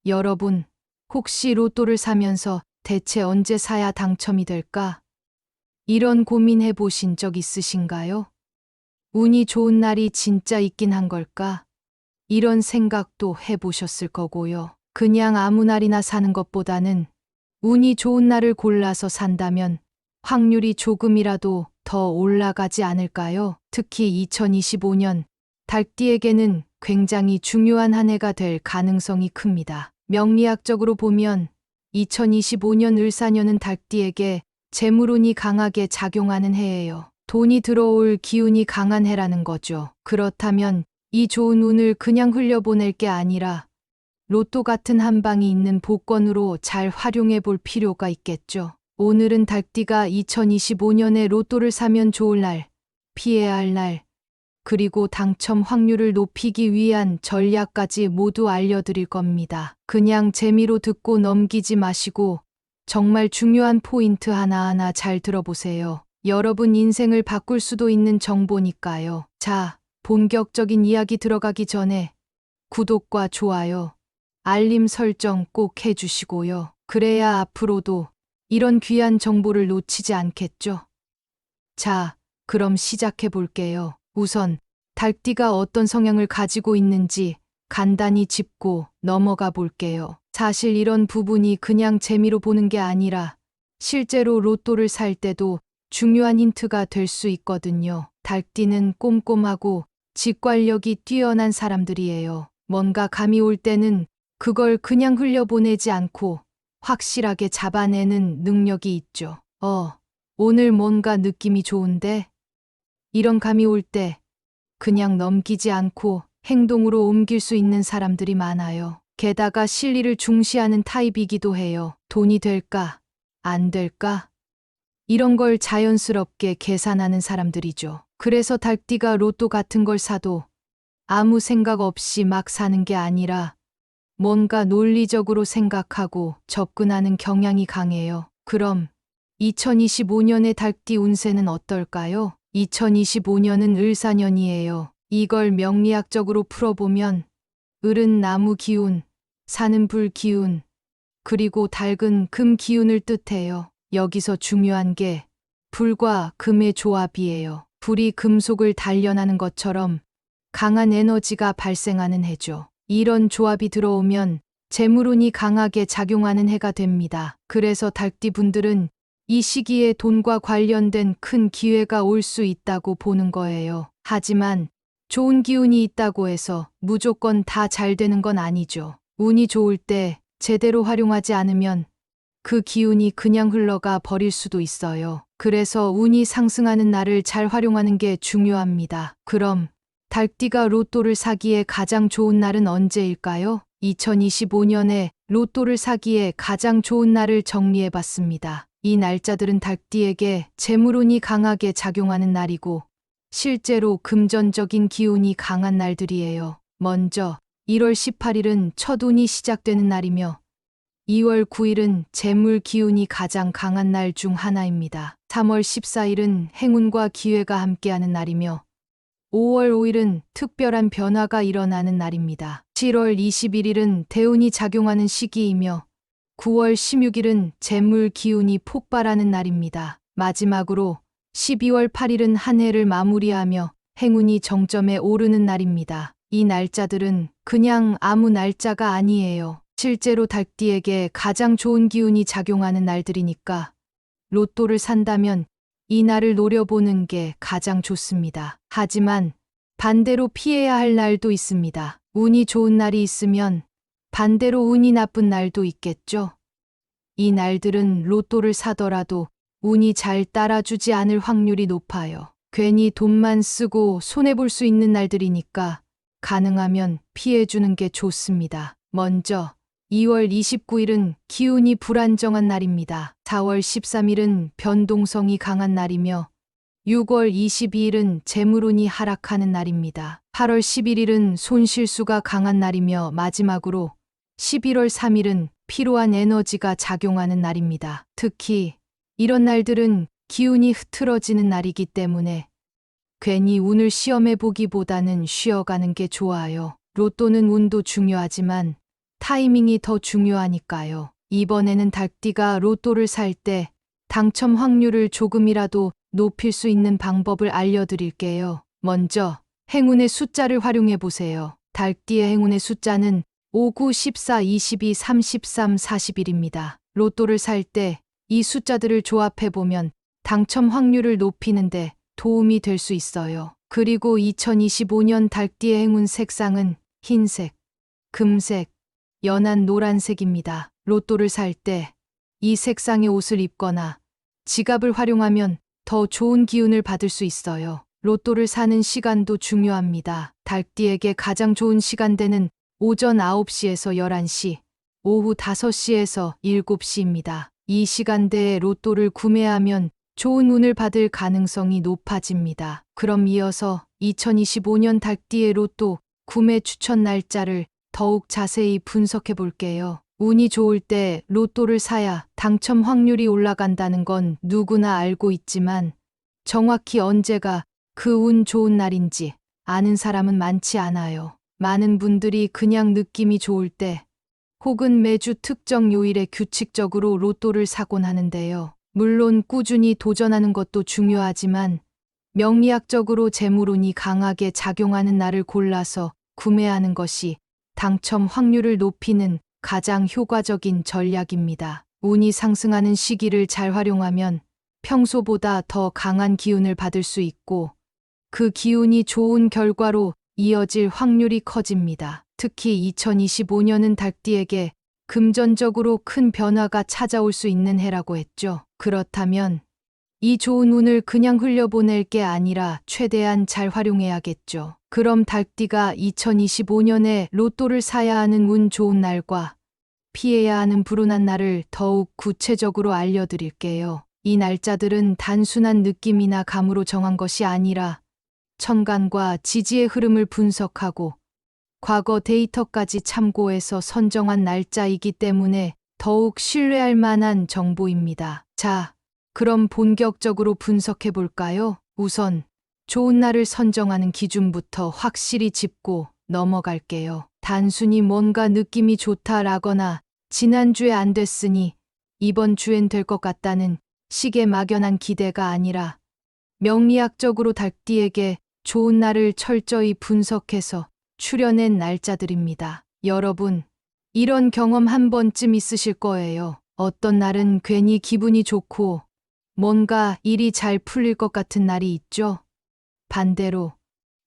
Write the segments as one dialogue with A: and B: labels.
A: 여러분, 혹시 로또를 사면서 대체 언제 사야 당첨이 될까? 이런 고민해 보신 적 있으신가요? 운이 좋은 날이 진짜 있긴 한 걸까? 이런 생각도 해 보셨을 거고요. 그냥 아무 날이나 사는 것보다는 운이 좋은 날을 골라서 산다면 확률이 조금이라도 더 올라가지 않을까요? 특히 2025년 닭띠에게는 굉장히 중요한 한 해가 될 가능성이 큽니다. 명리학적으로 보면 2025년 을사년은 닭띠에게 재물운이 강하게 작용하는 해예요. 돈이 들어올 기운이 강한 해라는 거죠. 그렇다면 이 좋은 운을 그냥 흘려보낼 게 아니라 로또 같은 한 방이 있는 복권으로 잘 활용해 볼 필요가 있겠죠. 오늘은 닭띠가 2025년에 로또를 사면 좋을 날, 피해야 할 날, 그리고 당첨 확률을 높이기 위한 전략까지 모두 알려드릴 겁니다. 그냥 재미로 듣고 넘기지 마시고 정말 중요한 포인트 하나하나 잘 들어보세요. 여러분 인생을 바꿀 수도 있는 정보니까요. 자, 본격적인 이야기 들어가기 전에 구독과 좋아요, 알림 설정 꼭 해주시고요. 그래야 앞으로도 이런 귀한 정보를 놓치지 않겠죠? 자, 그럼 시작해 볼게요. 우선 닭띠가 어떤 성향을 가지고 있는지 간단히 짚고 넘어가 볼게요. 사실 이런 부분이 그냥 재미로 보는 게 아니라 실제로 로또를 살 때도 중요한 힌트가 될 수 있거든요. 닭띠는 꼼꼼하고 직관력이 뛰어난 사람들이에요. 뭔가 감이 올 때는 그걸 그냥 흘려보내지 않고 확실하게 잡아내는 능력이 있죠. 오늘 뭔가 느낌이 좋은데? 이런 감이 올 때 그냥 넘기지 않고 행동으로 옮길 수 있는 사람들이 많아요. 게다가 실리를 중시하는 타입이기도 해요. 돈이 될까? 안 될까? 이런 걸 자연스럽게 계산하는 사람들이죠. 그래서 닭띠가 로또 같은 걸 사도 아무 생각 없이 막 사는 게 아니라 뭔가 논리적으로 생각하고 접근하는 경향이 강해요. 그럼 2025년의 닭띠 운세는 어떨까요? 2025년은 을사년이에요. 이걸 명리학적으로 풀어보면 을은 나무 기운, 산은 불 기운, 그리고 닭은 금 기운을 뜻해요. 여기서 중요한 게 불과 금의 조합이에요. 불이 금속을 단련하는 것처럼 강한 에너지가 발생하는 해죠. 이런 조합이 들어오면 재물운이 강하게 작용하는 해가 됩니다. 그래서 닭띠 분들은 이 시기에 돈과 관련된 큰 기회가 올 수 있다고 보는 거예요. 하지만 좋은 기운이 있다고 해서 무조건 다 잘 되는 건 아니죠. 운이 좋을 때 제대로 활용하지 않으면 그 기운이 그냥 흘러가 버릴 수도 있어요. 그래서 운이 상승하는 날을 잘 활용하는 게 중요합니다. 그럼 닭띠가 로또를 사기에 가장 좋은 날은 언제일까요? 2025년에 로또를 사기에 가장 좋은 날을 정리해 봤습니다. 이 날짜들은 닭띠에게 재물운이 강하게 작용하는 날이고 실제로 금전적인 기운이 강한 날들이에요. 먼저 1월 18일은 첫 운이 시작되는 날이며 2월 9일은 재물 기운이 가장 강한 날 중 하나입니다. 3월 14일은 행운과 기회가 함께하는 날이며 5월 5일은 특별한 변화가 일어나는 날입니다. 7월 21일은 대운이 작용하는 시기이며 9월 16일은 재물 기운이 폭발하는 날입니다. 마지막으로 12월 8일은 한 해를 마무리하며 행운이 정점에 오르는 날입니다. 이 날짜들은 그냥 아무 날짜가 아니에요. 실제로 닭띠에게 가장 좋은 기운이 작용하는 날들이니까 로또를 산다면 이 날을 노려보는 게 가장 좋습니다. 하지만 반대로 피해야 할 날도 있습니다. 운이 좋은 날이 있으면 반대로 운이 나쁜 날도 있겠죠. 이 날들은 로또를 사더라도 운이 잘 따라주지 않을 확률이 높아요. 괜히 돈만 쓰고 손해볼 수 있는 날들이니까 가능하면 피해주는 게 좋습니다. 먼저 2월 29일은 기운이 불안정한 날입니다. 4월 13일은 변동성이 강한 날이며 6월 22일은 재물운이 하락하는 날입니다. 8월 11일은 손실수가 강한 날이며 마지막으로 11월 3일은 피로한 에너지가 작용하는 날입니다. 특히 이런 날들은 기운이 흐트러지는 날이기 때문에 괜히 운을 시험해 보기보다는 쉬어가는 게 좋아요. 로또는 운도 중요하지만 타이밍이 더 중요하니까요. 이번에는 닭띠가 로또를 살 때 당첨 확률을 조금이라도 높일 수 있는 방법을 알려드릴게요. 먼저 행운의 숫자를 활용해 보세요. 닭띠의 행운의 숫자는 5, 9, 14, 22, 33, 41입니다. 로또를 살 때 이 숫자들을 조합해 보면 당첨 확률을 높이는데 도움이 될 수 있어요. 그리고 2025년 닭띠의 행운 색상은 흰색, 금색, 연한 노란색입니다. 로또를 살 때 이 색상의 옷을 입거나 지갑을 활용하면 더 좋은 기운을 받을 수 있어요. 로또를 사는 시간도 중요합니다. 닭띠에게 가장 좋은 시간대는 오전 9시에서 11시, 오후 5시에서 7시입니다. 이 시간대에 로또를 구매하면 좋은 운을 받을 가능성이 높아집니다. 그럼 이어서 2025년 닭띠의 로또 구매 추천 날짜를 더욱 자세히 분석해 볼게요. 운이 좋을 때 로또를 사야 당첨 확률이 올라간다는 건 누구나 알고 있지만 정확히 언제가 그 운 좋은 날인지 아는 사람은 많지 않아요. 많은 분들이 그냥 느낌이 좋을 때 혹은 매주 특정 요일에 규칙적으로 로또를 사곤 하는데요. 물론 꾸준히 도전하는 것도 중요하지만 명리학적으로 재물운이 강하게 작용하는 날을 골라서 구매하는 것이 당첨 확률을 높이는 가장 효과적인 전략입니다. 운이 상승하는 시기를 잘 활용하면 평소보다 더 강한 기운을 받을 수 있고 그 기운이 좋은 결과로 이어질 확률이 커집니다. 특히 2025년은 닭띠에게 금전적으로 큰 변화가 찾아올 수 있는 해라고 했죠. 그렇다면 이 좋은 운을 그냥 흘려보낼 게 아니라 최대한 잘 활용해야겠죠. 그럼 닭띠가 2025년에 로또를 사야 하는 운 좋은 날과 피해야 하는 불운한 날을 더욱 구체적으로 알려드릴게요. 이 날짜들은 단순한 느낌이나 감으로 정한 것이 아니라 천간과 지지의 흐름을 분석하고 과거 데이터까지 참고해서 선정한 날짜이기 때문에 더욱 신뢰할 만한 정보입니다. 자, 그럼 본격적으로 분석해 볼까요? 우선 좋은 날을 선정하는 기준부터 확실히 짚고 넘어갈게요. 단순히 뭔가 느낌이 좋다라거나 지난주에 안 됐으니 이번 주엔 될 것 같다는 식의 막연한 기대가 아니라 명리학적으로 닭띠에게 좋은 날을 철저히 분석해서 추려낸 날짜들입니다. 여러분, 이런 경험 한 번쯤 있으실 거예요. 어떤 날은 괜히 기분이 좋고 뭔가 일이 잘 풀릴 것 같은 날이 있죠. 반대로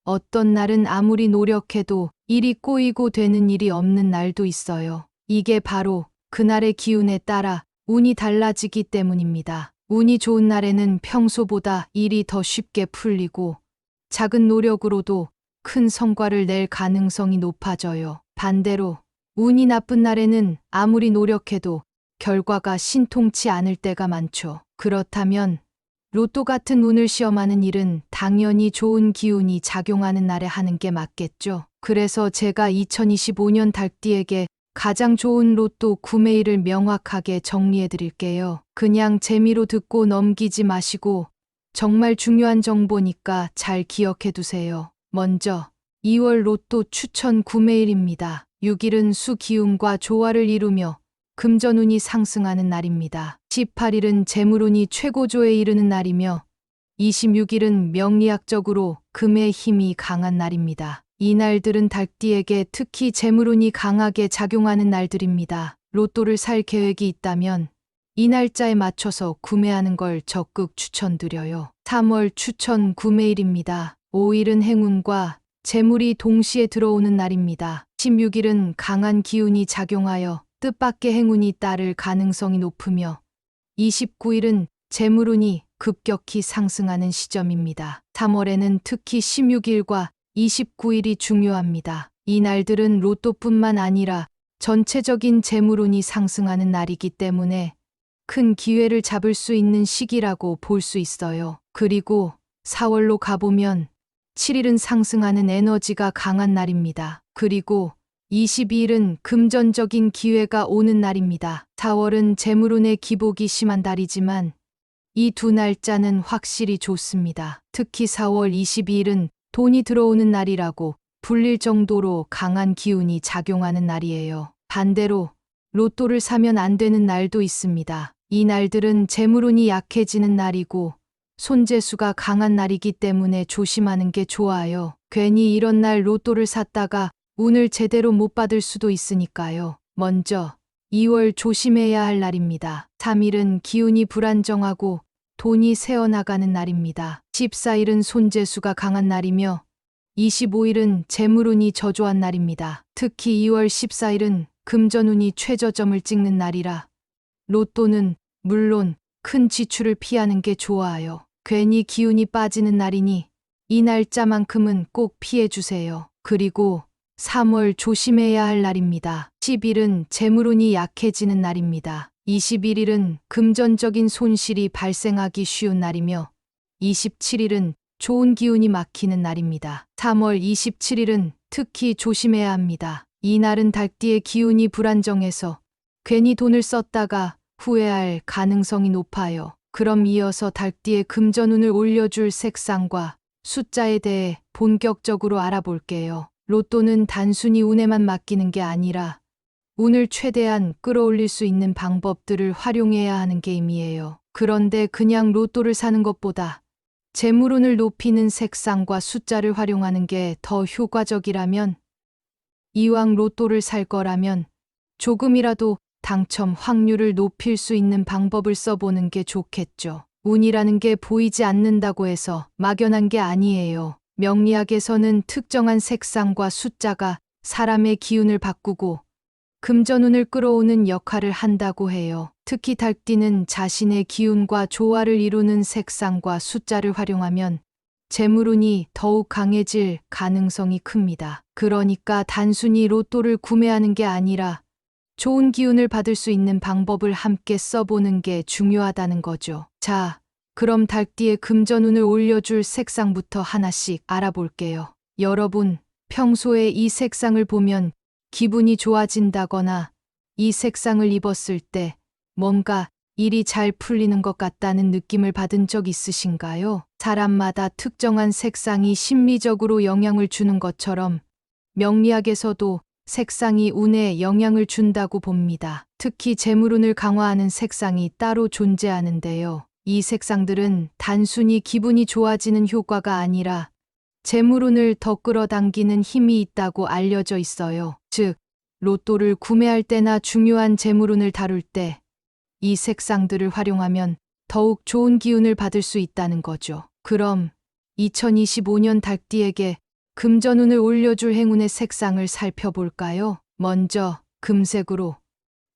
A: 어떤 날은 아무리 노력해도 일이 꼬이고 되는 일이 없는 날도 있어요. 이게 바로 그날의 기운에 따라 운이 달라지기 때문입니다. 운이 좋은 날에는 평소보다 일이 더 쉽게 풀리고 작은 노력으로도 큰 성과를 낼 가능성이 높아져요. 반대로 운이 나쁜 날에는 아무리 노력해도 결과가 신통치 않을 때가 많죠. 그렇다면 로또 같은 운을 시험하는 일은 당연히 좋은 기운이 작용하는 날에 하는 게 맞겠죠. 그래서 제가 2025년 닭띠에게 가장 좋은 로또 구매일을 명확하게 정리해 드릴게요. 그냥 재미로 듣고 넘기지 마시고 정말 중요한 정보니까 잘 기억해 두세요. 먼저 2월 로또 추천 구매일입니다. 6일은 수 기운과 조화를 이루며 금전운이 상승하는 날입니다. 18일은 재물운이 최고조에 이르는 날이며 26일은 명리학적으로 금의 힘이 강한 날입니다. 이 날들은 닭띠에게 특히 재물운이 강하게 작용하는 날들입니다. 로또를 살 계획이 있다면 이 날짜에 맞춰서 구매하는 걸 적극 추천드려요. 3월 추천 구매일입니다. 5일은 행운과 재물이 동시에 들어오는 날입니다. 16일은 강한 기운이 작용하여 뜻밖의 행운이 따를 가능성이 높으며 29일은 재물운이 급격히 상승하는 시점입니다. 3월에는 특히 16일과 29일이 중요합니다. 이 날들은 로또뿐만 아니라 전체적인 재물운이 상승하는 날이기 때문에 큰 기회를 잡을 수 있는 시기라고 볼 수 있어요. 그리고 4월로 가보면 7일은 상승하는 에너지가 강한 날입니다. 그리고 22일은 금전적인 기회가 오는 날입니다. 4월은 재물운의 기복이 심한 달이지만 이 두 날짜는 확실히 좋습니다. 특히 4월 22일은 돈이 들어오는 날이라고 불릴 정도로 강한 기운이 작용하는 날이에요. 반대로 로또를 사면 안 되는 날도 있습니다. 이 날들은 재물운이 약해지는 날이고 손재수가 강한 날이기 때문에 조심하는 게 좋아요. 괜히 이런 날 로또를 샀다가 운을 제대로 못 받을 수도 있으니까요. 먼저 2월 조심해야 할 날입니다. 3일은 기운이 불안정하고 돈이 새어나가는 날입니다. 14일은 손재수가 강한 날이며 25일은 재물운이 저조한 날입니다. 특히 2월 14일은 금전운이 최저점을 찍는 날이라 로또는 물론 큰 지출을 피하는 게 좋아요. 괜히 기운이 빠지는 날이니 이 날짜만큼은 꼭 피해 주세요. 그리고 3월 조심해야 할 날입니다. 10일은 재물운이 약해지는 날입니다. 21일은 금전적인 손실이 발생하기 쉬운 날이며 27일은 좋은 기운이 막히는 날입니다. 3월 27일은 특히 조심해야 합니다. 이 날은 달띠의 기운이 불안정해서 괜히 돈을 썼다가 후회할 가능성이 높아요. 그럼 이어서 달띠의 금전운을 올려줄 색상과 숫자에 대해 본격적으로 알아볼게요. 로또는 단순히 운에만 맡기는 게 아니라 운을 최대한 끌어올릴 수 있는 방법들을 활용해야 하는 게임이에요. 그런데 그냥 로또를 사는 것보다 재물운을 높이는 색상과 숫자를 활용하는 게 더 효과적이라면, 이왕 로또를 살 거라면 조금이라도 당첨 확률을 높일 수 있는 방법을 써보는 게 좋겠죠. 운이라는 게 보이지 않는다고 해서 막연한 게 아니에요. 명리학에서는 특정한 색상과 숫자가 사람의 기운을 바꾸고 금전운을 끌어오는 역할을 한다고 해요. 특히 달띠는 자신의 기운과 조화를 이루는 색상과 숫자를 활용하면 재물운이 더욱 강해질 가능성이 큽니다. 그러니까 단순히 로또를 구매하는 게 아니라 좋은 기운을 받을 수 있는 방법을 함께 써보는 게 중요하다는 거죠. 자, 그럼 달띠의 금전운을 올려줄 색상부터 하나씩 알아볼게요. 여러분, 평소에 이 색상을 보면 기분이 좋아진다거나 이 색상을 입었을 때 뭔가 일이 잘 풀리는 것 같다는 느낌을 받은 적 있으신가요? 사람마다 특정한 색상이 심리적으로 영향을 주는 것처럼 명리학에서도 색상이 운에 영향을 준다고 봅니다. 특히 재물운을 강화하는 색상이 따로 존재하는데요. 이 색상들은 단순히 기분이 좋아지는 효과가 아니라 재물운을 더 끌어당기는 힘이 있다고 알려져 있어요. 즉, 로또를 구매할 때나 중요한 재물운을 다룰 때 이 색상들을 활용하면 더욱 좋은 기운을 받을 수 있다는 거죠. 그럼 2025년 달띠에게 금전운을 올려줄 행운의 색상을 살펴볼까요? 먼저 금색으로.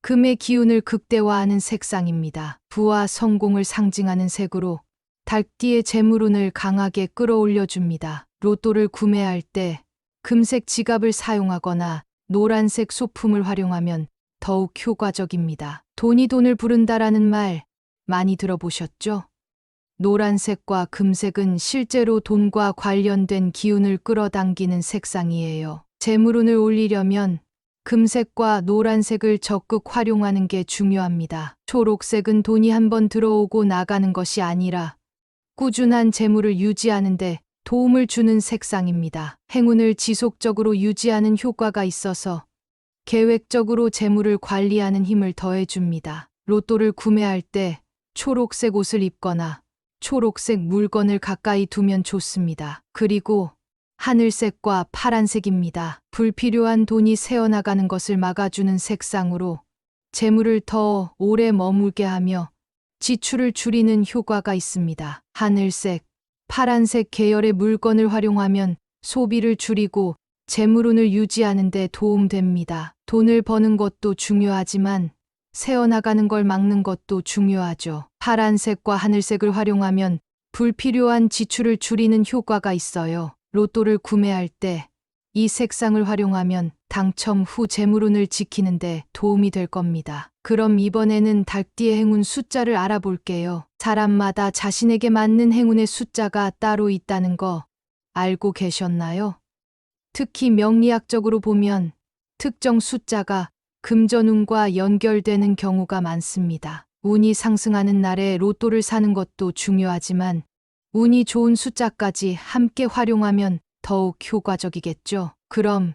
A: 금의 기운을 극대화하는 색상입니다. 부와 성공을 상징하는 색으로 달띠의 재물운을 강하게 끌어올려줍니다. 로또를 구매할 때 금색 지갑을 사용하거나 노란색 소품을 활용하면 더욱 효과적입니다. 돈을 부른다라는 말 많이 들어보셨죠? 노란색과 금색은 실제로 돈과 관련된 기운을 끌어당기는 색상이에요. 재물운을 올리려면 금색과 노란색을 적극 활용하는 게 중요합니다. 초록색은 돈이 한번 들어오고 나가는 것이 아니라 꾸준한 재물을 유지하는 데 도움을 주는 색상입니다. 행운을 지속적으로 유지하는 효과가 있어서 계획적으로 재물을 관리하는 힘을 더해줍니다. 로또를 구매할 때 초록색 옷을 입거나 초록색 물건을 가까이 두면 좋습니다. 그리고 하늘색과 파란색입니다. 불필요한 돈이 새어나가는 것을 막아주는 색상으로 재물을 더 오래 머물게 하며 지출을 줄이는 효과가 있습니다. 하늘색, 파란색 계열의 물건을 활용하면 소비를 줄이고 재물운을 유지하는 데 도움됩니다. 돈을 버는 것도 중요하지만 새어나가는 걸 막는 것도 중요하죠. 파란색과 하늘색을 활용하면 불필요한 지출을 줄이는 효과가 있어요. 로또를 구매할 때 이 색상을 활용하면 당첨 후 재물운을 지키는 데 도움이 될 겁니다. 그럼 이번에는 달띠의 행운 숫자를 알아볼게요. 사람마다 자신에게 맞는 행운의 숫자가 따로 있다는 거 알고 계셨나요? 특히 명리학적으로 보면 특정 숫자가 금전운과 연결되는 경우가 많습니다. 운이 상승하는 날에 로또를 사는 것도 중요하지만 운이 좋은 숫자까지 함께 활용하면 더욱 효과적이겠죠. 그럼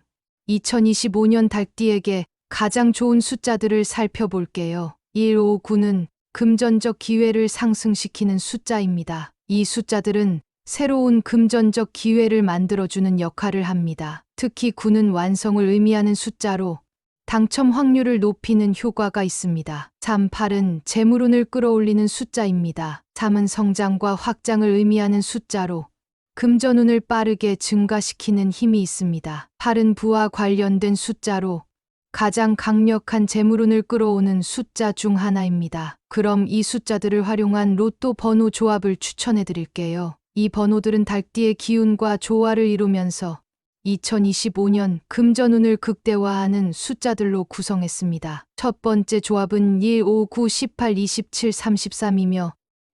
A: 2025년 달띠에게 가장 좋은 숫자들을 살펴볼게요. 159는 금전적 기회를 상승시키는 숫자입니다. 이 숫자들은 새로운 금전적 기회를 만들어주는 역할을 합니다. 특히 9는 완성을 의미하는 숫자로 당첨 확률을 높이는 효과가 있습니다. 3, 8은 재물운을 끌어올리는 숫자입니다. 3은 성장과 확장을 의미하는 숫자로 금전운을 빠르게 증가시키는 힘이 있습니다. 8은 부와 관련된 숫자로 가장 강력한 재물운을 끌어오는 숫자 중 하나입니다. 그럼 이 숫자들을 활용한 로또 번호 조합을 추천해 드릴게요. 이 번호들은 달띠의 기운과 조화를 이루면서 2025년 금전운을 극대화하는 숫자들로 구성했습니다. 첫 번째 조합은 1, 5, 9, 18, 27, 33이며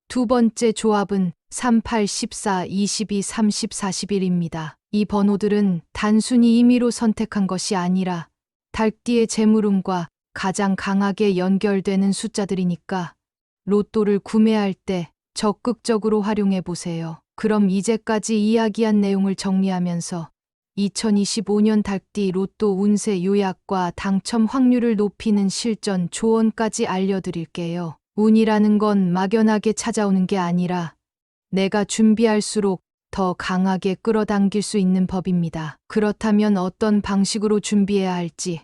A: 두 번째 조합은 3, 8, 14, 22, 30, 41입니다. 이 번호들은 단순히 임의로 선택한 것이 아니라 달띠의 재물운과 가장 강하게 연결되는 숫자들이니까 로또를 구매할 때 적극적으로 활용해 보세요. 그럼 이제까지 이야기한 내용을 정리하면서 2025년 달띠 로또 운세 요약과 당첨 확률을 높이는 실전 조언까지 알려드릴게요. 운이라는 건 막연하게 찾아오는 게 아니라 내가 준비할수록 더 강하게 끌어당길 수 있는 법입니다. 그렇다면 어떤 방식으로 준비해야 할지,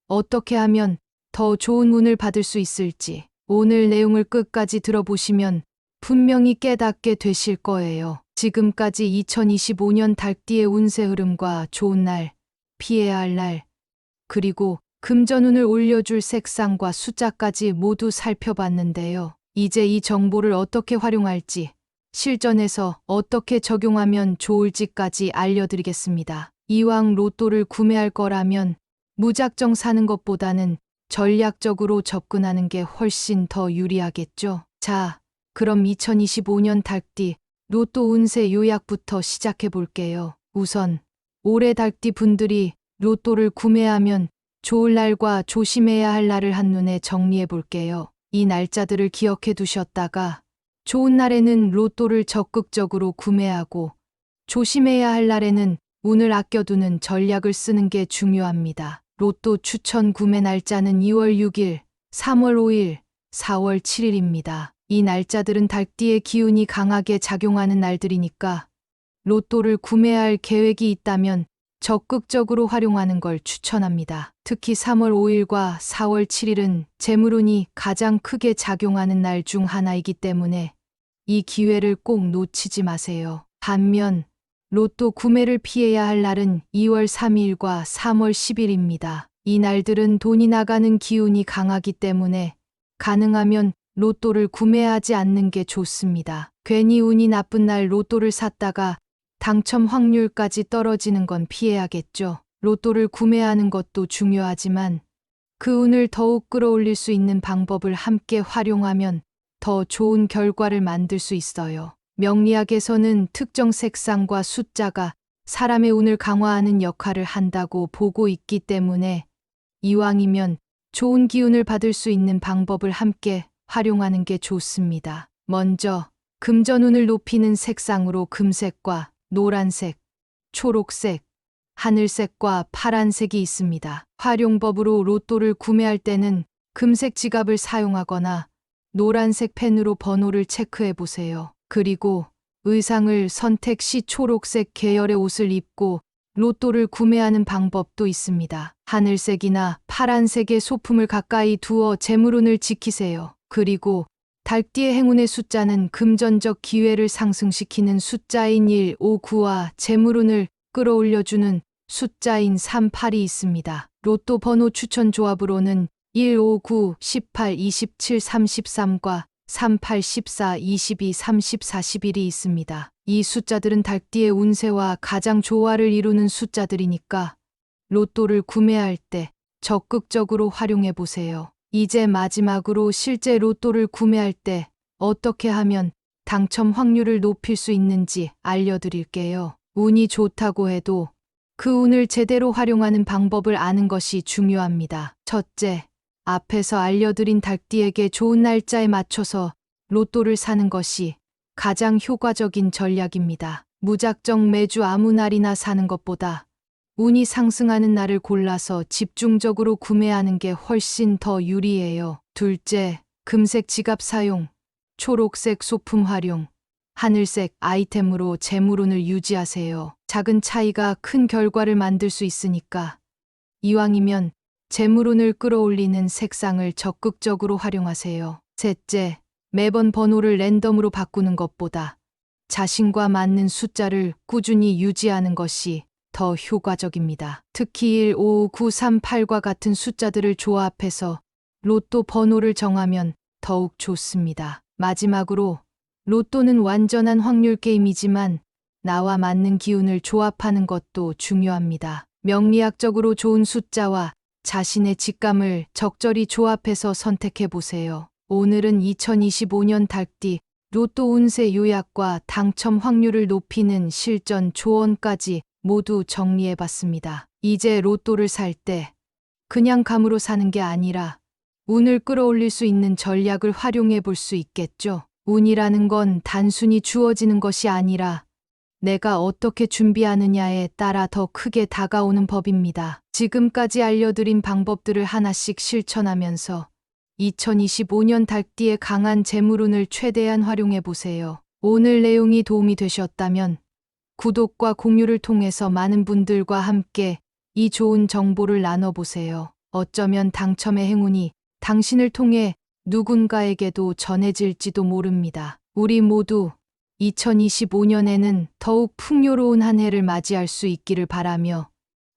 A: 어떻게 하면 더 좋은 운을 받을 수 있을지, 오늘 내용을 끝까지 들어보시면 분명히 깨닫게 되실 거예요. 지금까지 2025년 달띠의 운세 흐름과 좋은 날, 피해야 할 날, 그리고 금전운을 올려줄 색상과 숫자까지 모두 살펴봤는데요. 이제 이 정보를 어떻게 활용할지, 실전에서 어떻게 적용하면 좋을지까지 알려드리겠습니다. 이왕 로또를 구매할 거라면 무작정 사는 것보다는 전략적으로 접근하는 게 훨씬 더 유리하겠죠. 자, 그럼 2025년 달띠 로또 운세 요약부터 시작해 볼게요. 우선 올해 달띠 분들이 로또를 구매하면 좋을 날과 조심해야 할 날을 한눈에 정리해 볼게요. 이 날짜들을 기억해 두셨다가 좋은 날에는 로또를 적극적으로 구매하고 조심해야 할 날에는 운을 아껴두는 전략을 쓰는 게 중요합니다. 로또 추천 구매 날짜는 2월 6일, 3월 5일, 4월 7일입니다. 이 날짜들은 달띠의 기운이 강하게 작용하는 날들이니까 로또를 구매할 계획이 있다면 적극적으로 활용하는 걸 추천합니다. 특히 3월 5일과 4월 7일은 재물운이 가장 크게 작용하는 날 중 하나이기 때문에 이 기회를 꼭 놓치지 마세요. 반면 로또 구매를 피해야 할 날은 2월 3일과 3월 10일입니다. 이 날들은 돈이 나가는 기운이 강하기 때문에 가능하면 로또를 구매하지 않는 게 좋습니다. 괜히 운이 나쁜 날 로또를 샀다가 당첨 확률까지 떨어지는 건 피해야겠죠. 로또를 구매하는 것도 중요하지만 그 운을 더욱 끌어올릴 수 있는 방법을 함께 활용하면 더 좋은 결과를 만들 수 있어요. 명리학에서는 특정 색상과 숫자가 사람의 운을 강화하는 역할을 한다고 보고 있기 때문에 이왕이면 좋은 기운을 받을 수 있는 방법을 함께 활용하는 게 좋습니다. 먼저 금전운을 높이는 색상으로 금색과 노란색, 초록색, 하늘색과 파란색이 있습니다. 활용법으로 로또를 구매할 때는 금색 지갑을 사용하거나 노란색 펜으로 번호를 체크해 보세요. 그리고 의상을 선택 시 초록색 계열의 옷을 입고 로또를 구매하는 방법도 있습니다. 하늘색이나 파란색의 소품을 가까이 두어 재물운을 지키세요. 그리고 달띠의 행운의 숫자는 금전적 기회를 상승시키는 숫자인 1, 5, 9와 재물운을 끌어올려주는 숫자인 3, 8이 있습니다. 로또 번호 추천 조합으로는 1, 5, 9, 18, 27, 33과 3, 8, 14, 22, 30, 41이 있습니다. 이 숫자들은 달띠의 운세와 가장 조화를 이루는 숫자들이니까 로또를 구매할 때 적극적으로 활용해 보세요. 이제 마지막으로 실제 로또를 구매할 때 어떻게 하면 당첨 확률을 높일 수 있는지 알려드릴게요. 운이 좋다고 해도 그 운을 제대로 활용하는 방법을 아는 것이 중요합니다. 첫째, 앞에서 알려드린 달띠에게 좋은 날짜에 맞춰서 로또를 사는 것이 가장 효과적인 전략입니다. 무작정 매주 아무 날이나 사는 것보다 운이 상승하는 날을 골라서 집중적으로 구매하는 게 훨씬 더 유리해요. 둘째, 금색 지갑 사용, 초록색 소품 활용, 하늘색 아이템으로 재물운을 유지하세요. 작은 차이가 큰 결과를 만들 수 있으니까 이왕이면 재물운을 끌어올리는 색상을 적극적으로 활용하세요. 셋째, 매번 번호를 랜덤으로 바꾸는 것보다 자신과 맞는 숫자를 꾸준히 유지하는 것이 더 효과적입니다. 특히 1, 5, 9, 3, 8과 같은 숫자들을 조합해서 로또 번호를 정하면 더욱 좋습니다. 마지막으로 로또는 완전한 확률 게임이지만 나와 맞는 기운을 조합하는 것도 중요합니다. 명리학적으로 좋은 숫자와 자신의 직감을 적절히 조합해서 선택해 보세요. 오늘은 2025년 닭띠 로또 운세 요약과 당첨 확률을 높이는 실전 조언까지 모두 정리해 봤습니다. 이제 로또를 살 때 그냥 감으로 사는 게 아니라 운을 끌어올릴 수 있는 전략을 활용해 볼 수 있겠죠. 운이라는 건 단순히 주어지는 것이 아니라 내가 어떻게 준비하느냐에 따라 더 크게 다가오는 법입니다. 지금까지 알려드린 방법들을 하나씩 실천하면서 2025년 닭띠의 강한 재물운을 최대한 활용해 보세요. 오늘 내용이 도움이 되셨다면 구독과 공유를 통해서 많은 분들과 함께 이 좋은 정보를 나눠보세요. 어쩌면 당첨의 행운이 당신을 통해 누군가에게도 전해질지도 모릅니다. 우리 모두 2025년에는 더욱 풍요로운 한 해를 맞이할 수 있기를 바라며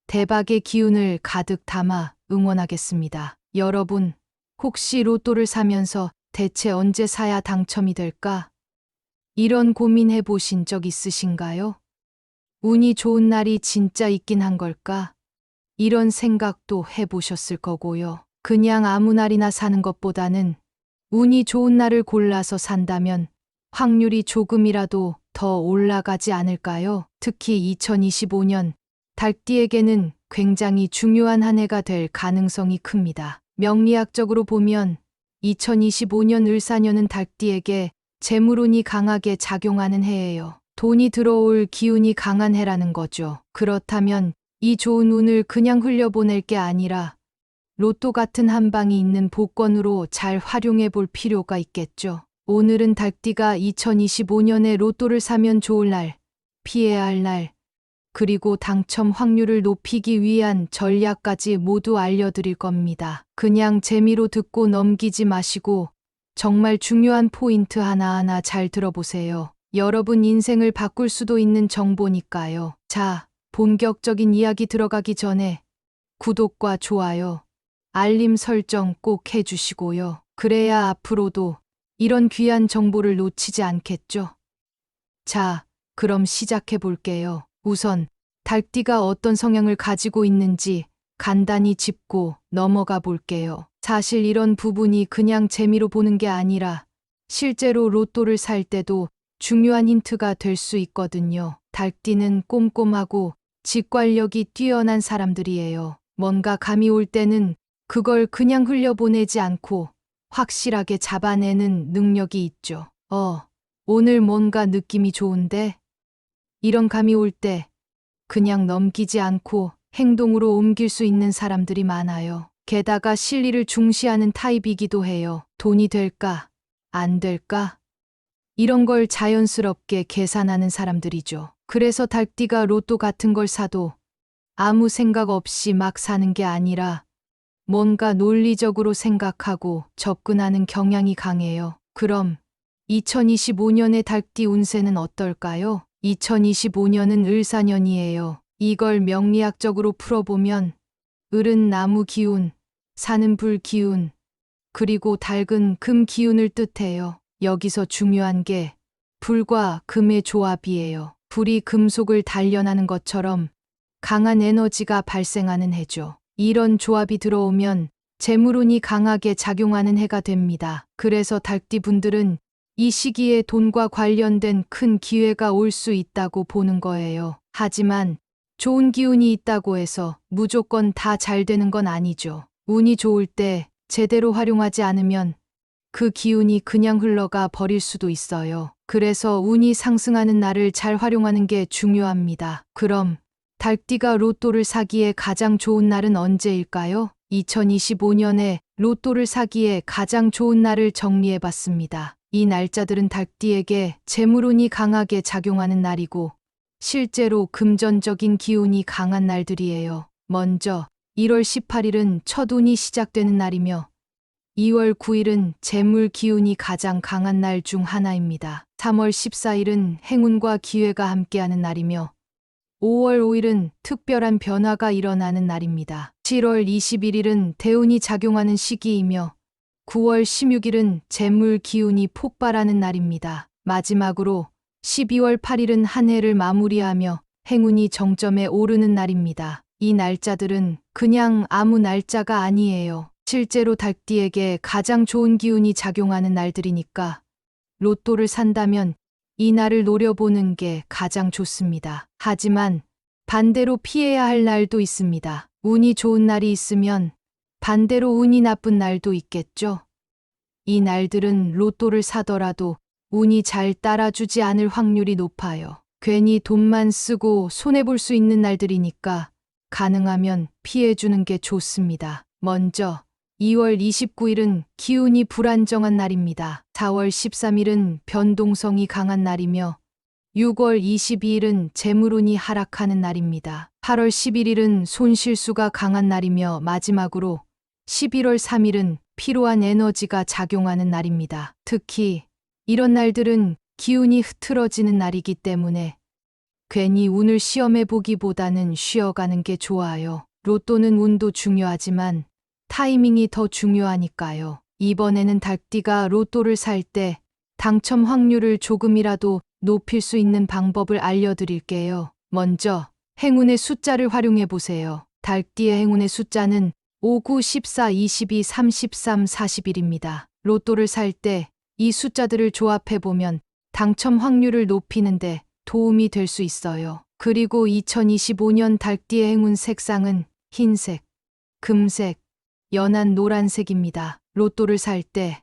A: 대박의 기운을 가득 담아 응원하겠습니다. 여러분, 혹시 로또를 사면서 대체 언제 사야 당첨이 될까? 이런 고민해 보신 적 있으신가요? 운이 좋은 날이 진짜 있긴 한 걸까? 이런 생각도 해보셨을 거고요. 그냥 아무 날이나 사는 것보다는 운이 좋은 날을 골라서 산다면 확률이 조금이라도 더 올라가지 않을까요? 특히 2025년 닭띠에게는 굉장히 중요한 한 해가 될 가능성이 큽니다. 명리학적으로 보면 2025년 을사년은 닭띠에게 재물운이 강하게 작용하는 해예요. 돈이 들어올 기운이 강한 해라는 거죠. 그렇다면 이 좋은 운을 그냥 흘려보낼 게 아니라 로또 같은 한 방이 있는 복권으로 잘 활용해 볼 필요가 있겠죠. 오늘은 닭띠가 2025년에 로또를 사면 좋을 날, 피해야 할 날, 그리고 당첨 확률을 높이기 위한 전략까지 모두 알려드릴 겁니다. 그냥 재미로 듣고 넘기지 마시고 정말 중요한 포인트 하나하나 잘 들어보세요. 여러분 인생을 바꿀 수도 있는 정보니까요. 자, 본격적인 이야기 들어가기 전에 구독과 좋아요, 알림 설정 꼭 해주시고요. 그래야 앞으로도 이런 귀한 정보를 놓치지 않겠죠? 자, 그럼 시작해 볼게요. 우선 닭띠가 어떤 성향을 가지고 있는지 간단히 짚고 넘어가 볼게요. 사실 이런 부분이 그냥 재미로 보는 게 아니라 실제로 로또를 살 때도 중요한 힌트가 될 수 있거든요. 닭띠는 꼼꼼하고 직관력이 뛰어난 사람들이에요. 뭔가 감이 올 때는 그걸 그냥 흘려보내지 않고 확실하게 잡아내는 능력이 있죠. 오늘 뭔가 느낌이 좋은데? 이런 감이 올 때 그냥 넘기지 않고 행동으로 옮길 수 있는 사람들이 많아요. 게다가 실리를 중시하는 타입이기도 해요. 돈이 될까? 안 될까? 이런 걸 자연스럽게 계산하는 사람들이죠. 그래서 닭띠가 로또 같은 걸 사도 아무 생각 없이 막 사는 게 아니라 뭔가 논리적으로 생각하고 접근하는 경향이 강해요. 그럼 2025년의 닭띠 운세는 어떨까요? 2025년은 을사년이에요. 이걸 명리학적으로 풀어보면 을은 나무 기운, 산은 불 기운, 그리고 닭은 금 기운을 뜻해요. 여기서 중요한 게 불과 금의 조합이에요. 불이 금속을 단련하는 것처럼 강한 에너지가 발생하는 해죠. 이런 조합이 들어오면 재물운이 강하게 작용하는 해가 됩니다. 그래서 닭띠 분들은 이 시기에 돈과 관련된 큰 기회가 올 수 있다고 보는 거예요. 하지만 좋은 기운이 있다고 해서 무조건 다 잘 되는 건 아니죠. 운이 좋을 때 제대로 활용하지 않으면 그 기운이 그냥 흘러가 버릴 수도 있어요. 그래서 운이 상승하는 날을 잘 활용하는 게 중요합니다. 그럼 달띠가 로또를 사기에 가장 좋은 날은 언제일까요? 2025년에 로또를 사기에 가장 좋은 날을 정리해 봤습니다. 이 날짜들은 달띠에게 재물운이 강하게 작용하는 날이고 실제로 금전적인 기운이 강한 날들이에요. 먼저 1월 18일은 첫 운이 시작되는 날이며 2월 9일은 재물 기운이 가장 강한 날 중 하나입니다. 3월 14일은 행운과 기회가 함께하는 날이며 5월 5일은 특별한 변화가 일어나는 날입니다. 7월 21일은 대운이 작용하는 시기이며 9월 16일은 재물 기운이 폭발하는 날입니다. 마지막으로 12월 8일은 한 해를 마무리하며 행운이 정점에 오르는 날입니다. 이 날짜들은 그냥 아무 날짜가 아니에요. 실제로 달띠에게 가장 좋은 기운이 작용하는 날들이니까 로또를 산다면 이 날을 노려보는 게 가장 좋습니다. 하지만 반대로 피해야 할 날도 있습니다. 운이 좋은 날이 있으면 반대로 운이 나쁜 날도 있겠죠. 이 날들은 로또를 사더라도 운이 잘 따라주지 않을 확률이 높아요. 괜히 돈만 쓰고 손해볼 수 있는 날들이니까 가능하면 피해주는 게 좋습니다. 먼저 2월 29일은 기운이 불안정한 날입니다. 4월 13일은 변동성이 강한 날이며 6월 22일은 재물운이 하락하는 날입니다. 8월 11일은 손실수가 강한 날이며 마지막으로 11월 3일은 피로한 에너지가 작용하는 날입니다. 특히 이런 날들은 기운이 흐트러지는 날이기 때문에 괜히 운을 시험해 보기보다는 쉬어가는 게 좋아요. 로또는 운도 중요하지만 타이밍이 더 중요하니까요. 이번에는 달띠가 로또를 살 때 당첨 확률을 조금이라도 높일 수 있는 방법을 알려드릴게요. 먼저 행운의 숫자를 활용해 보세요. 달띠의 행운의 숫자는 5, 9, 14, 22, 33, 41입니다. 로또를 살 때 이 숫자들을 조합해 보면 당첨 확률을 높이는데 도움이 될 수 있어요. 그리고 2025년 달띠의 행운 색상은 흰색, 금색, 연한 노란색입니다. 로또를 살 때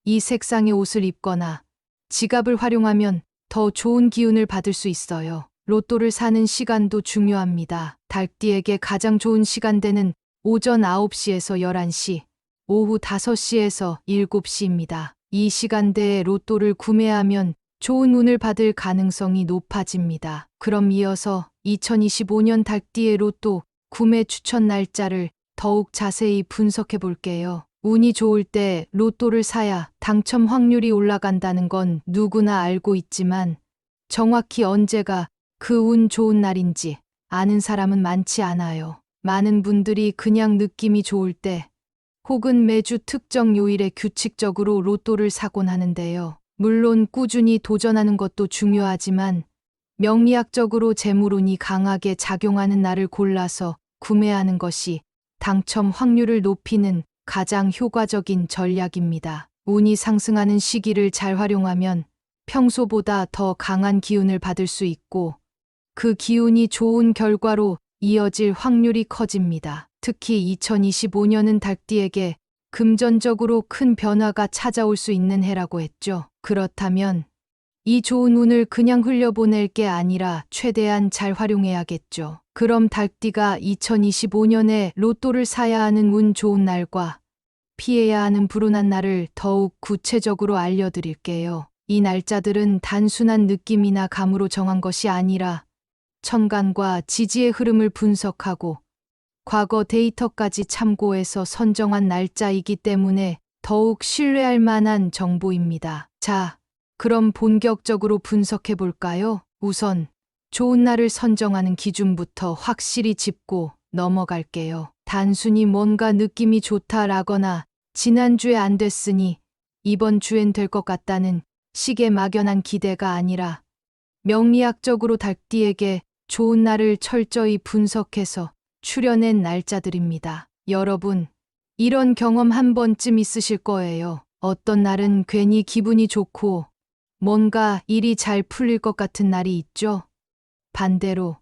A: 이 색상의 옷을 입거나 지갑을 활용하면 더 좋은 기운을 받을 수 있어요. 로또를 사는 시간도 중요합니다. 달띠에게 가장 좋은 시간대는 오전 9시에서 11시, 오후 5시에서 7시입니다. 이 시간대에 로또를 구매하면 좋은 운을 받을 가능성이 높아집니다. 그럼 이어서 2025년 달띠의 로또 구매 추천 날짜를 더욱 자세히 분석해 볼게요. 운이 좋을 때 로또를 사야 당첨 확률이 올라간다는 건 누구나 알고 있지만 정확히 언제가 그 운 좋은 날인지 아는 사람은 많지 않아요. 많은 분들이 그냥 느낌이 좋을 때 혹은 매주 특정 요일에 규칙적으로 로또를 사곤 하는데요. 물론 꾸준히 도전하는 것도 중요하지만 명리학적으로 재물운이 강하게 작용하는 날을 골라서 구매하는 것이 당첨 확률을 높이는 가장 효과적인 전략입니다. 운이 상승하는 시기를 잘 활용하면 평소보다 더 강한 기운을 받을 수 있고 그 기운이 좋은 결과로 이어질 확률이 커집니다. 특히 2025년은 달띠에게 금전적으로 큰 변화가 찾아올 수 있는 해라고 했죠. 그렇다면 이 좋은 운을 그냥 흘려보낼 게 아니라 최대한 잘 활용해야겠죠. 그럼 달띠가 2025년에 로또를 사야 하는 운 좋은 날과 피해야 하는 불운한 날을 더욱 구체적으로 알려드릴게요. 이 날짜들은 단순한 느낌이나 감으로 정한 것이 아니라 천간과 지지의 흐름을 분석하고 과거 데이터까지 참고해서 선정한 날짜이기 때문에 더욱 신뢰할 만한 정보입니다. 자, 그럼 본격적으로 분석해 볼까요? 우선 좋은 날을 선정하는 기준부터 확실히 짚고 넘어갈게요. 단순히 뭔가 느낌이 좋다라거나 지난주에 안 됐으니 이번 주엔 될 것 같다는 식의 막연한 기대가 아니라 명리학적으로 달띠에게 좋은 날을 철저히 분석해서 추려낸 날짜들입니다. 여러분, 이런 경험 한 번쯤 있으실 거예요. 어떤 날은 괜히 기분이 좋고 뭔가 일이 잘 풀릴 것 같은 날이 있죠. 반대로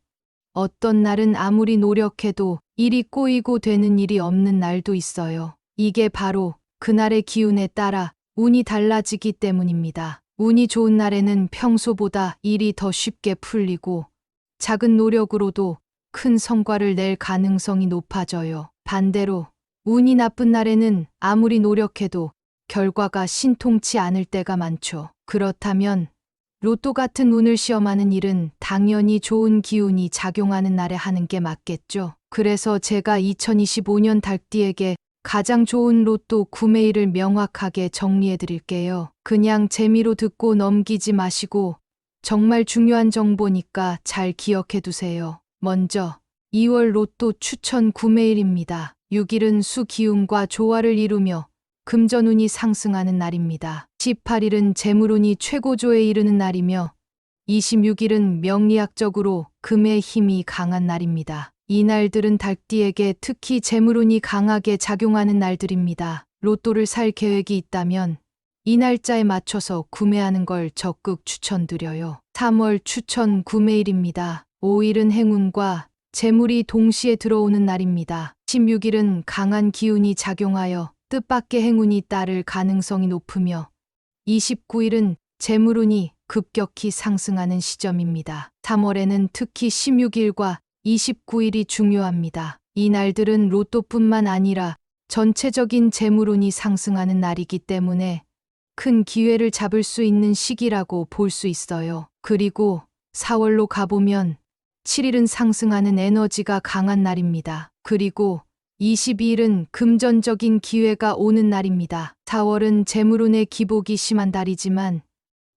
A: 어떤 날은 아무리 노력해도 일이 꼬이고 되는 일이 없는 날도 있어요. 이게 바로 그날의 기운에 따라 운이 달라지기 때문입니다. 운이 좋은 날에는 평소보다 일이 더 쉽게 풀리고 작은 노력으로도 큰 성과를 낼 가능성이 높아져요. 반대로 운이 나쁜 날에는 아무리 노력해도 결과가 신통치 않을 때가 많죠. 그렇다면 로또 같은 운을 시험하는 일은 당연히 좋은 기운이 작용하는 날에 하는 게 맞겠죠. 그래서 제가 2025년 닭띠에게 가장 좋은 로또 구매일을 명확하게 정리해 드릴게요. 그냥 재미로 듣고 넘기지 마시고 정말 중요한 정보니까 잘 기억해 두세요. 먼저 2월 로또 추천 구매일입니다. 6일은 수기운과 조화를 이루며 금전운이 상승하는 날입니다. 18일은 재물운이 최고조에 이르는 날이며 26일은 명리학적으로 금의 힘이 강한 날입니다. 이 날들은 닭띠에게 특히 재물운이 강하게 작용하는 날들입니다. 로또를 살 계획이 있다면 이 날짜에 맞춰서 구매하는 걸 적극 추천드려요. 3월 추천 구매일입니다. 5일은 행운과 재물이 동시에 들어오는 날입니다. 16일은 강한 기운이 작용하여 뜻밖의 행운이 따를 가능성이 높으며 29일은 재물운이 급격히 상승하는 시점입니다. 3월에는 특히 16일과 29일이 중요합니다. 이 날들은 로또뿐만 아니라 전체적인 재물운이 상승하는 날이기 때문에 큰 기회를 잡을 수 있는 시기라고 볼 수 있어요. 그리고 4월로 가보면 7일은 상승하는 에너지가 강한 날입니다. 그리고 22일은 금전적인 기회가 오는 날입니다. 4월은 재물운의 기복이 심한 달이지만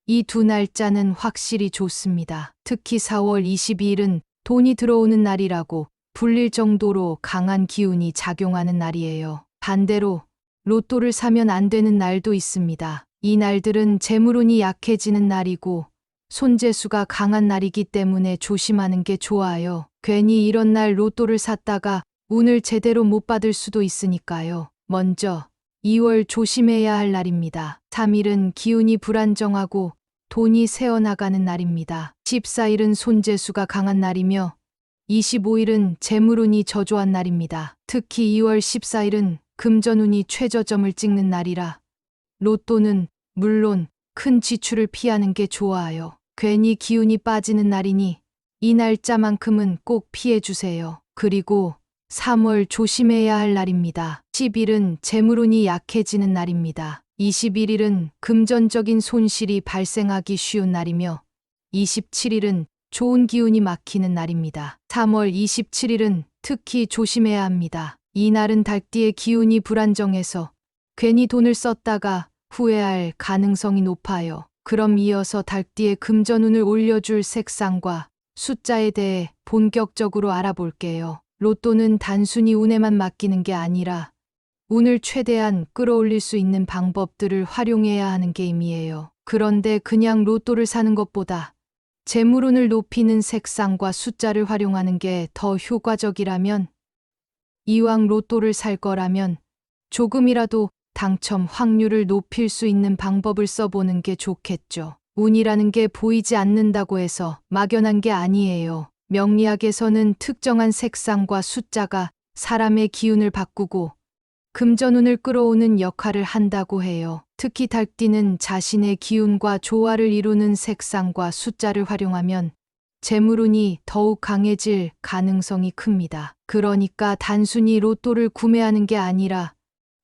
A: 이 두 날짜는 확실히 좋습니다. 특히 4월 22일은 돈이 들어오는 날이라고 불릴 정도로 강한 기운이 작용하는 날이에요. 반대로 로또를 사면 안 되는 날도 있습니다. 이 날들은 재물운이 약해지는 날이고 손재수가 강한 날이기 때문에 조심하는 게 좋아요. 괜히 이런 날 로또를 샀다가 운을 제대로 못 받을 수도 있으니까요. 먼저 2월 조심해야 할 날입니다. 3일은 기운이 불안정하고 돈이 새어나가는 날입니다. 14일은 손재수가 강한 날이며 25일은 재물운이 저조한 날입니다. 특히 2월 14일은 금전운이 최저점을 찍는 날이라 로또는 물론 큰 지출을 피하는 게 좋아요. 괜히 기운이 빠지는 날이니 이 날짜만큼은 꼭 피해 주세요. 그리고 3월 조심해야 할 날입니다. 10일은 재물운이 약해지는 날입니다. 21일은 금전적인 손실이 발생하기 쉬운 날이며 27일은 좋은 기운이 막히는 날입니다. 3월 27일은 특히 조심해야 합니다. 이 날은 닭띠의 기운이 불안정해서 괜히 돈을 썼다가 후회할 가능성이 높아요. 그럼 이어서 닭띠의 금전운을 올려줄 색상과 숫자에 대해 본격적으로 알아볼게요. 로또는 단순히 운에만 맡기는 게 아니라 운을 최대한 끌어올릴 수 있는 방법들을 활용해야 하는 게임이에요. 그런데 그냥 로또를 사는 것보다 재물운을 높이는 색상과 숫자를 활용하는 게 더 효과적이라면 이왕 로또를 살 거라면 조금이라도 당첨 확률을 높일 수 있는 방법을 써보는 게 좋겠죠. 운이라는 게 보이지 않는다고 해서 막연한 게 아니에요. 명리학에서는 특정한 색상과 숫자가 사람의 기운을 바꾸고 금전운을 끌어오는 역할을 한다고 해요. 특히 닭띠는 자신의 기운과 조화를 이루는 색상과 숫자를 활용하면 재물운이 더욱 강해질 가능성이 큽니다. 그러니까 단순히 로또를 구매하는 게 아니라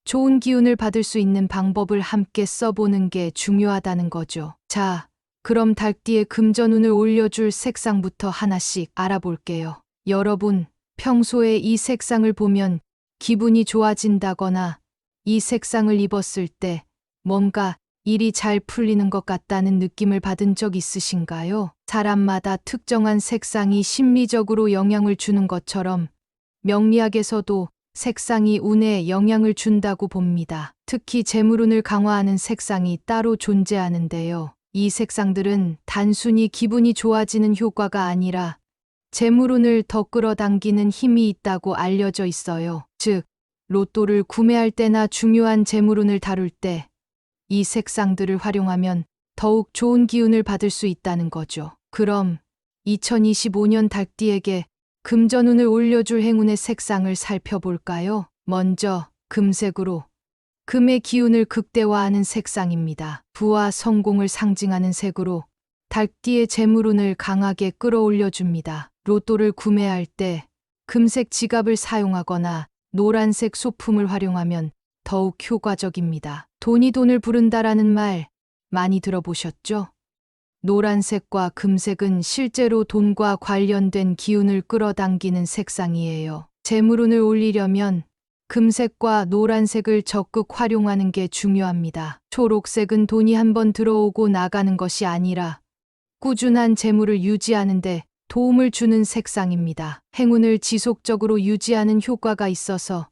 A: 좋은 기운을 받을 수 있는 방법을 함께 써보는 게 중요하다는 거죠. 자, 그럼 닭띠의 금전운을 올려줄 색상부터 하나씩 알아볼게요. 여러분, 평소에 이 색상을 보면 기분이 좋아진다거나 이 색상을 입었을 때 뭔가 일이 잘 풀리는 것 같다는 느낌을 받은 적 있으신가요? 사람마다 특정한 색상이 심리적으로 영향을 주는 것처럼 명리학에서도 색상이 운에 영향을 준다고 봅니다. 특히 재물운을 강화하는 색상이 따로 존재하는데요. 이 색상들은 단순히 기분이 좋아지는 효과가 아니라 재물운을 더 끌어당기는 힘이 있다고 알려져 있어요. 즉, 로또를 구매할 때나 중요한 재물운을 다룰 때 이 색상들을 활용하면 더욱 좋은 기운을 받을 수 있다는 거죠. 그럼 2025년 닭띠에게 금전운을 올려줄 행운의 색상을 살펴볼까요? 먼저 금색으로 금의 기운을 극대화하는 색상입니다. 부와 성공을 상징하는 색으로 닭띠의 재물운을 강하게 끌어올려줍니다. 로또를 구매할 때 금색 지갑을 사용하거나 노란색 소품을 활용하면 더욱 효과적입니다. 돈이 돈을 부른다라는 말 많이 들어보셨죠? 노란색과 금색은 실제로 돈과 관련된 기운을 끌어당기는 색상이에요. 재물운을 올리려면 금색과 노란색을 적극 활용하는 게 중요합니다. 초록색은 돈이 한번 들어오고 나가는 것이 아니라 꾸준한 재물을 유지하는 데 도움을 주는 색상입니다. 행운을 지속적으로 유지하는 효과가 있어서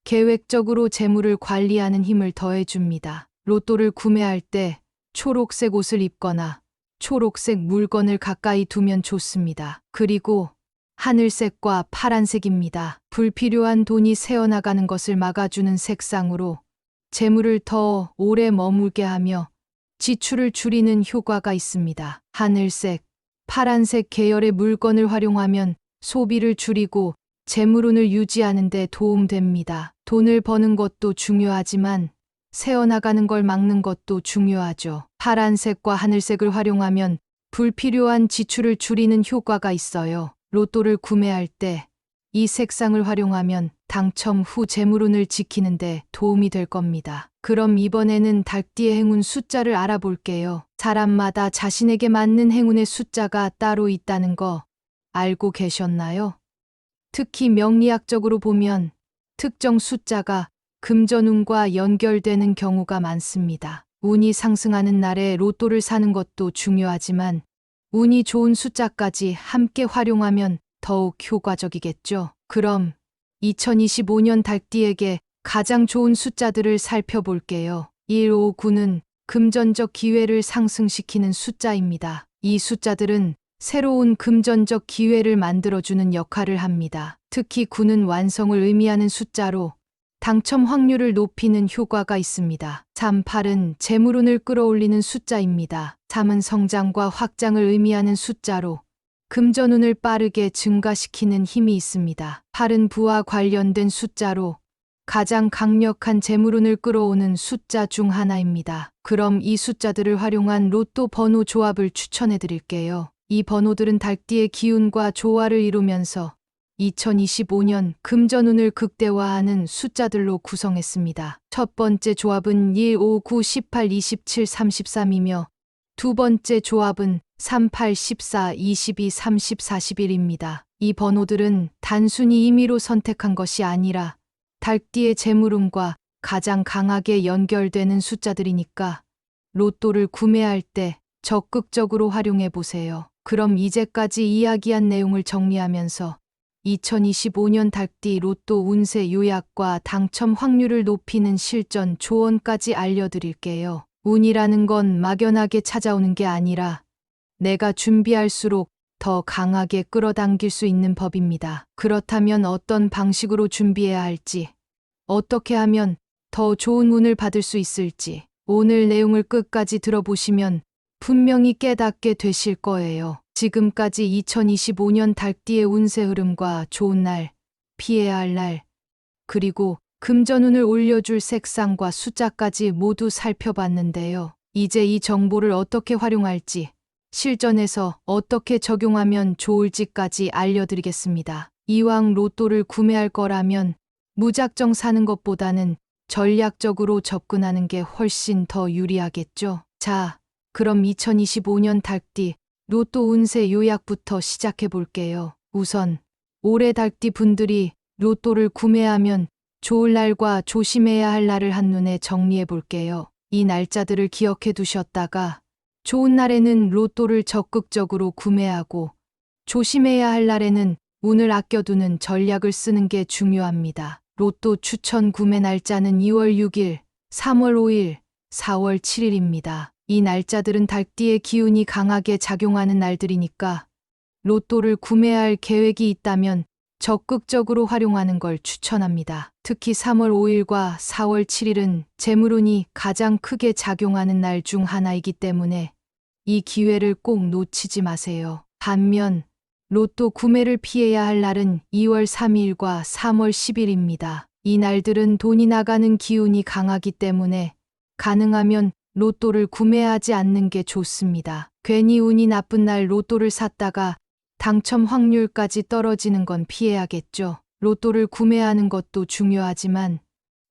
A: 계획적으로 재물을 관리하는 힘을 더해줍니다. 로또를 구매할 때 초록색 옷을 입거나 초록색 물건을 가까이 두면 좋습니다. 그리고 하늘색과 파란색입니다. 불필요한 돈이 새어나가는 것을 막아주는 색상으로 재물을 더 오래 머물게 하며 지출을 줄이는 효과가 있습니다. 하늘색, 파란색 계열의 물건을 활용하면 소비를 줄이고 재물운을 유지하는 데 도움됩니다. 돈을 버는 것도 중요하지만 새어나가는 걸 막는 것도 중요하죠. 파란색과 하늘색을 활용하면 불필요한 지출을 줄이는 효과가 있어요. 로또를 구매할 때 이 색상을 활용하면 당첨 후 재물운을 지키는 데 도움이 될 겁니다. 그럼 이번에는 닭띠의 행운 숫자를 알아볼게요. 사람마다 자신에게 맞는 행운의 숫자가 따로 있다는 거 알고 계셨나요? 특히 명리학적으로 보면 특정 숫자가 금전운과 연결되는 경우가 많습니다. 운이 상승하는 날에 로또를 사는 것도 중요하지만 운이 좋은 숫자까지 함께 활용하면 더욱 효과적이겠죠. 그럼 2025년 닭띠에게 가장 좋은 숫자들을 살펴볼게요. 1, 5, 9는 금전적 기회를 상승시키는 숫자입니다. 이 숫자들은 새로운 금전적 기회를 만들어주는 역할을 합니다. 특히 9는 완성을 의미하는 숫자로 당첨 확률을 높이는 효과가 있습니다. 3, 8은 재물운을 끌어올리는 숫자입니다. 3은 성장과 확장을 의미하는 숫자로 금전운을 빠르게 증가시키는 힘이 있습니다. 8은 부와 관련된 숫자로 가장 강력한 재물운을 끌어오는 숫자 중 하나입니다. 그럼 이 숫자들을 활용한 로또 번호 조합을 추천해 드릴게요. 이 번호들은 닭띠의 기운과 조화를 이루면서 2025년 금전운을 극대화하는 숫자들로 구성했습니다. 첫 번째 조합은 1, 5, 9, 18, 27, 33이며 두 번째 조합은 3, 8, 14, 22, 30, 41입니다. 이 번호들은 단순히 임의로 선택한 것이 아니라 닭띠의 재물운과 가장 강하게 연결되는 숫자들이니까 로또를 구매할 때 적극적으로 활용해 보세요. 그럼 이제까지 이야기한 내용을 정리하면서 2025년 닭띠 로또 운세 요약과 당첨 확률을 높이는 실전 조언까지 알려드릴게요. 운이라는 건 막연하게 찾아오는 게 아니라 내가 준비할수록 더 강하게 끌어당길 수 있는 법입니다. 그렇다면 어떤 방식으로 준비해야 할지, 어떻게 하면 더 좋은 운을 받을 수 있을지, 오늘 내용을 끝까지 들어보시면 분명히 깨닫게 되실 거예요. 지금까지 2025년 닭띠의 운세 흐름과 좋은 날, 피해야 할 날, 그리고 금전운을 올려줄 색상과 숫자까지 모두 살펴봤는데요. 이제 이 정보를 어떻게 활용할지, 실전에서 어떻게 적용하면 좋을지까지 알려드리겠습니다. 이왕 로또를 구매할 거라면 무작정 사는 것보다는 전략적으로 접근하는 게 훨씬 더 유리하겠죠. 자, 그럼 2025년 닭띠 로또 운세 요약부터 시작해 볼게요. 우선 올해 닭띠 분들이 로또를 구매하면 좋을 날과 조심해야 할 날을 한눈에 정리해 볼게요. 이 날짜들을 기억해 두셨다가 좋은 날에는 로또를 적극적으로 구매하고 조심해야 할 날에는 운을 아껴두는 전략을 쓰는 게 중요합니다. 로또 추천 구매 날짜는 2월 6일, 3월 5일, 4월 7일입니다. 이 날짜들은 닭띠의 기운이 강하게 작용하는 날들이니까 로또를 구매할 계획이 있다면 적극적으로 활용하는 걸 추천합니다. 특히 3월 5일과 4월 7일은 재물운이 가장 크게 작용하는 날 중 하나이기 때문에 이 기회를 꼭 놓치지 마세요. 반면 로또 구매를 피해야 할 날은 2월 3일과 3월 10일입니다. 이 날들은 돈이 나가는 기운이 강하기 때문에 가능하면 로또를 구매하지 않는 게 좋습니다. 괜히 운이 나쁜 날 로또를 샀다가 당첨 확률까지 떨어지는 건 피해야겠죠. 로또를 구매하는 것도 중요하지만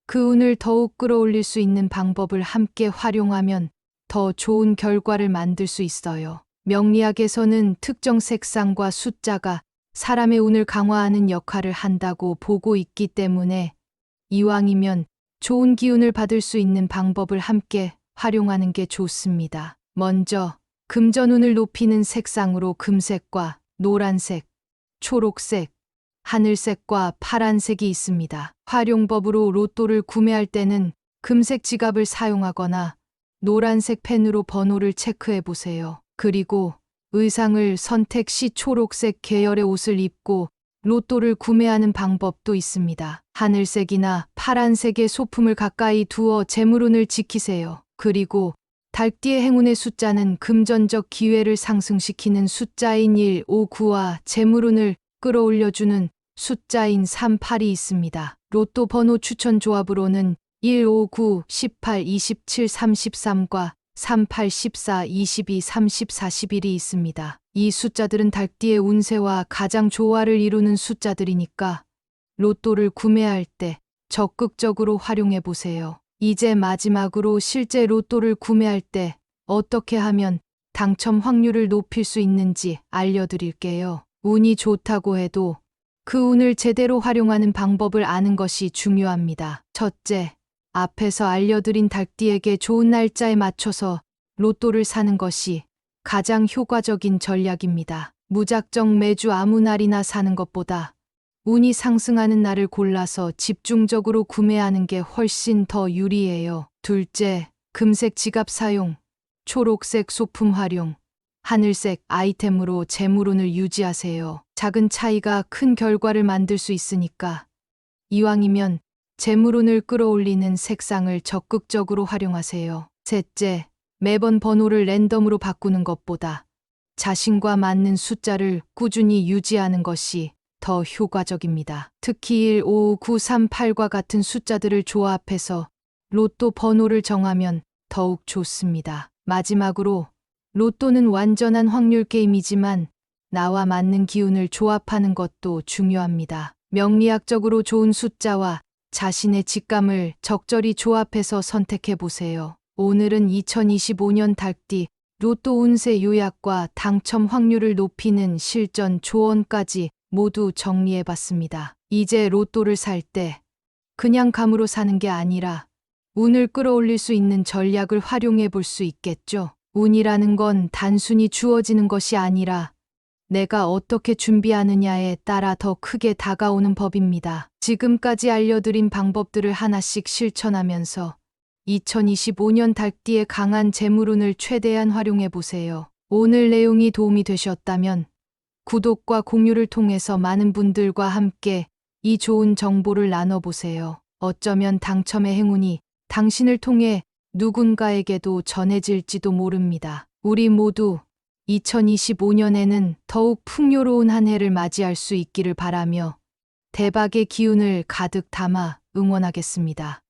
A: 그 운을 더욱 끌어올릴 수 있는 방법을 함께 활용하면 더 좋은 결과를 만들 수 있어요. 명리학에서는 특정 색상과 숫자가 사람의 운을 강화하는 역할을 한다고 보고 있기 때문에 이왕이면 좋은 기운을 받을 수 있는 방법을 함께 활용하는 게 좋습니다. 먼저 금전운을 높이는 색상으로 금색과 노란색, 초록색, 하늘색과 파란색이 있습니다. 활용법으로 로또를 구매할 때는 금색 지갑을 사용하거나 노란색 펜으로 번호를 체크해 보세요. 그리고 의상을 선택 시 초록색 계열의 옷을 입고 로또를 구매하는 방법도 있습니다. 하늘색이나 파란색의 소품을 가까이 두어 재물운을 지키세요. 그리고 달띠의 행운의 숫자는 금전적 기회를 상승시키는 숫자인 1, 5, 9와 재물운을 끌어올려주는 숫자인 3, 8이 있습니다. 로또 번호 추천 조합으로는 1, 5, 9, 18, 27, 33과 3, 8, 14, 22, 30, 41이 있습니다. 이 숫자들은 달띠의 운세와 가장 조화를 이루는 숫자들이니까 로또를 구매할 때 적극적으로 활용해 보세요. 이제 마지막으로 실제 로또를 구매할 때 어떻게 하면 당첨 확률을 높일 수 있는지 알려드릴게요. 운이 좋다고 해도 그 운을 제대로 활용하는 방법을 아는 것이 중요합니다. 첫째, 앞에서 알려드린 달띠에게 좋은 날짜에 맞춰서 로또를 사는 것이 가장 효과적인 전략입니다. 무작정 매주 아무 날이나 사는 것보다 운이 상승하는 날을 골라서 집중적으로 구매하는 게 훨씬 더 유리해요. 둘째, 금색 지갑 사용, 초록색 소품 활용, 하늘색 아이템으로 재물운을 유지하세요. 작은 차이가 큰 결과를 만들 수 있으니까 이왕이면 재물운을 끌어올리는 색상을 적극적으로 활용하세요. 셋째, 매번 번호를 랜덤으로 바꾸는 것보다 자신과 맞는 숫자를 꾸준히 유지하는 것이 더 효과적입니다. 특히 1, 5, 9, 3, 8과 같은 숫자들을 조합해서 로또 번호를 정하면 더욱 좋습니다. 마지막으로 로또는 완전한 확률 게임이지만 나와 맞는 기운을 조합하는 것도 중요합니다. 명리학적으로 좋은 숫자와 자신의 직감을 적절히 조합해서 선택해 보세요. 오늘은 2025년 달띠 로또 운세 요약과 당첨 확률을 높이는 실전 조언까지 모두 정리해 봤습니다. 이제 로또를 살 때 그냥 감으로 사는 게 아니라 운을 끌어올릴 수 있는 전략을 활용해 볼 수 있겠죠. 운이라는 건 단순히 주어지는 것이 아니라 내가 어떻게 준비하느냐에 따라 더 크게 다가오는 법입니다. 지금까지 알려드린 방법들을 하나씩 실천하면서 2025년 달띠의 강한 재물운을 최대한 활용해 보세요. 오늘 내용이 도움이 되셨다면 구독과 공유를 통해서 많은 분들과 함께 이 좋은 정보를 나눠보세요. 어쩌면 당첨의 행운이 당신을 통해 누군가에게도 전해질지도 모릅니다. 우리 모두 2025년에는 더욱 풍요로운 한 해를 맞이할 수 있기를 바라며 대박의 기운을 가득 담아 응원하겠습니다.